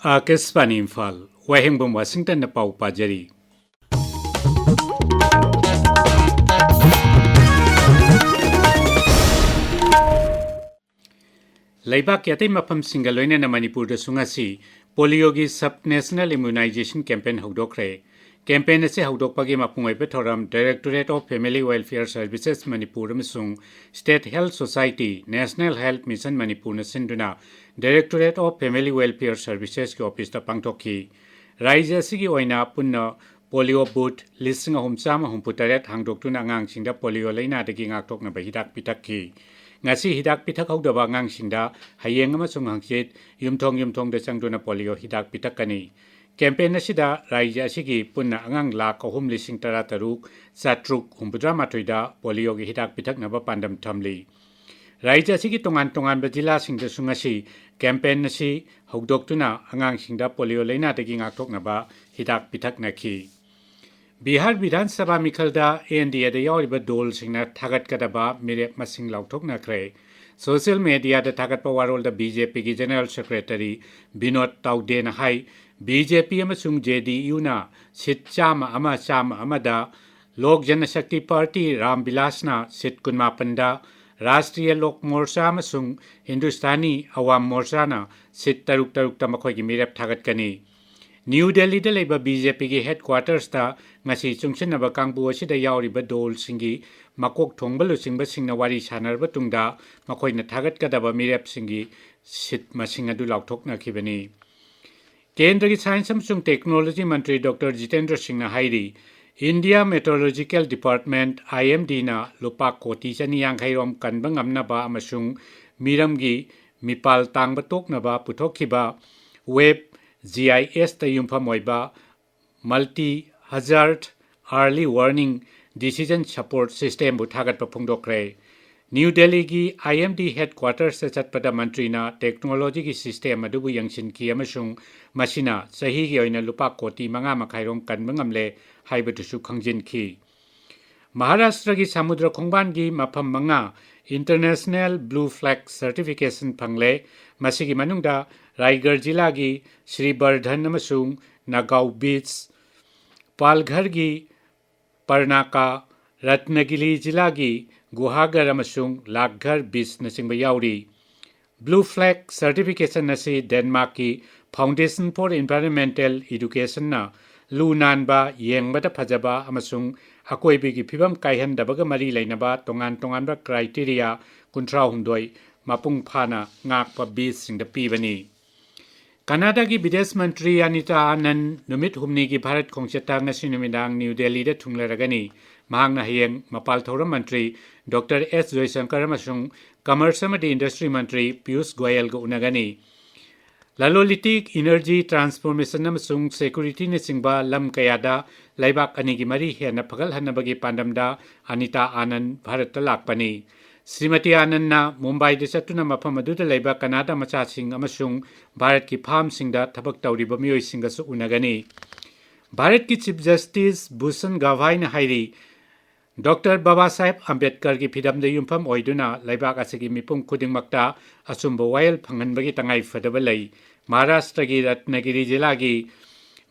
Akespan Imphal, Wahengbam Washington na pau pajari. Laibak yatai mapam singaloina na Manipur da sungasi polio gi sub-national immunization campaign hogdokre. Campaign ase hogdokpagi mapungai pe thoram Directorate of Family Welfare Services Manipur amsung State Health Society National Health Mission Manipur na sinduna Directorate of Family Welfare Services ki office ta pangtokhi. Raija sigi oina punna polio boot listing ahum chama humputaret hangdoktuna angangsingda polio laina dagi ngaktok na bahidak pitakki. Ngasi hidak pitak hogdaba ngangsingda hayeng amasung hangsit yumthong da changduna polio hidak pitakani. Campaign asida raija asigi punna angang lak ahum lising tarataruk satruk humpudra matoida polio gi hidak pitak naba pandam thamli. Raija asigi tongan bajila singda sungasi campaign nasi hogdoktuna angang singda polio laina dagi ngaktok naba hidak pitak nakhi. Bihar Vidhan Sabha Mikhalda ANDA da yauriba dol singna thagat kadaba mirep masing lautok nakre. Social media da thagat pawarol da BJP ki General Secretary Binod Taude na hai BJP amasung JDU na sit chama ama da Lok Janashakti Party Ram Bilas na sit kunmapanda Rashtriya Lok Morcha amasung Hindustani Awam Morcha na sit taruk ta makhoi ki mirep thagat kani. New Delhi da leba BJP ki headquarters ta ngasi chungchinaba kangbu asida yauriba dol singi makok thongbalu singba singna wari sanarba tungda makoina thagat kadaba mirep singi sit masing adu lauthok na khibani. Kendra ki Science amsung Technology Mantri Dr. Jitendra Singh na hairi India Meteorological Department IMD na lupa koti chani yanghairom kanba ngamnaba amasung miramgi mipal tangba toknaba puthokhiba web GIS ta yumpham oiba multi hazard early warning decision support system bu thagat pa phongdokre. New Delhi gi IMD headquarters se chatpada mantri na technology gi system adu bu yangsin ki amasung masina sahi gi oina lupa koti manga makhairom kanba ngamle haibatu su khangjin ki. Maharashtra gi samudra khongban gi mafam manga international blue flag certification phangle masigi manungda Raigarh jila gi Sri Bardhan amasung Nagaon beach Palghar gi Parnaka Ratnagiri jila gi Guhagar amasung Laghar beach nasingba yauri. Blue flag certification nasi Denmark ki Foundation for Environmental Education na lunanba yengbada phajaba amasung akoibi gi phibam kaihandabaga mari lainaba tongan ba criteria kuntra hundoi mapung phana ngakpa beach singda pibani. Canada ki Videsh Mantri Anita Anand numit humni ki Bharat khongchata ngasi numidang New Delhi da thunglaragani mahangna hayeng mapal thoram mantri Dr. S. Jaishankar amasung Commerce amadi Industry Mantri Piyush Goyal ga unagani. Lalolitic Energy Transformation amasung Security na singba lam kayada laibak anigi mari hena phagal hanabagi pandamda Anita Anand Bharat ta lakpani. Srimati Anand na Mumbai da chatuna mafam aduda laiba Canada macha sing amasung Bharat ki farm singda thabak tawriba miyoi singa su unagani. Bharat ki Chief Justice Bhushan Gavai na hairi Dr. Babasaheb Ambedkar ki phidam da yumpham oiduna laibak asigi mipum khudingmakta asumba wail phanganbagi tangai fadaba lai. Maharashtra ki Ratnagiri jila gi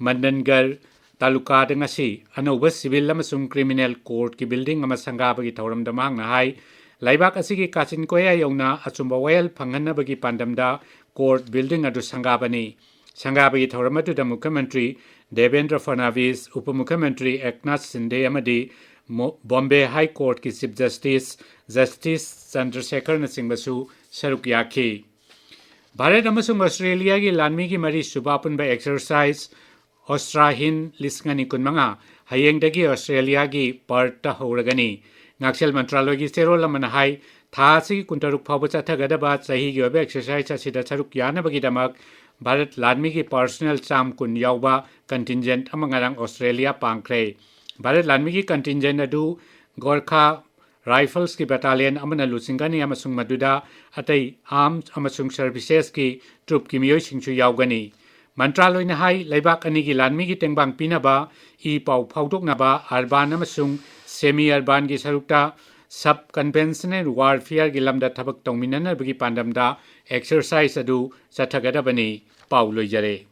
Mandangar taluka da ngasi anauba civil amasung criminal court ki building ama sangabagi thauram da mahangna hai laibak asigi kachin koya yongna achumba wail phanganabagi pandamda court building adu sangabani. Sangabagi thauram adu da Mukhyamantri Devendra Fadnavis Upamukhyamantri Eknath Shinde amadi Bombay High Court ki Chief Justice Chandrasekhar na singbasu saruk yakhi. Bharat amasung Australia gi lanmi gi mari subapunba exercise Austrahin lisngani kunmanga hayengdagi Australia gi Perth ta horagani. Ngaksel Mantraloy gi serol lamana hai tha sigi kuntaruk phawba chathagadaba sahi gi oba exercise asida saruk yanabagi damak Bharat lanmi gi personal cham kun yauba contingent amangarang Australia pangkhre. Bharat lanmi gi contingent adu Gorkha Rifles ki battalion amana lusingani amasung maduda atai arms amasung services ki troop ki miyoi singchu yaugani. Mantraloy na hai laibak ani gi lanmi gi tengbang pinaba I pau phawdoknaba urban amasung semi urban gi sarukta sub conventional warfare gi lamda thabak tongminana bagi pandamda exercise adu chathagadabani pau loijare.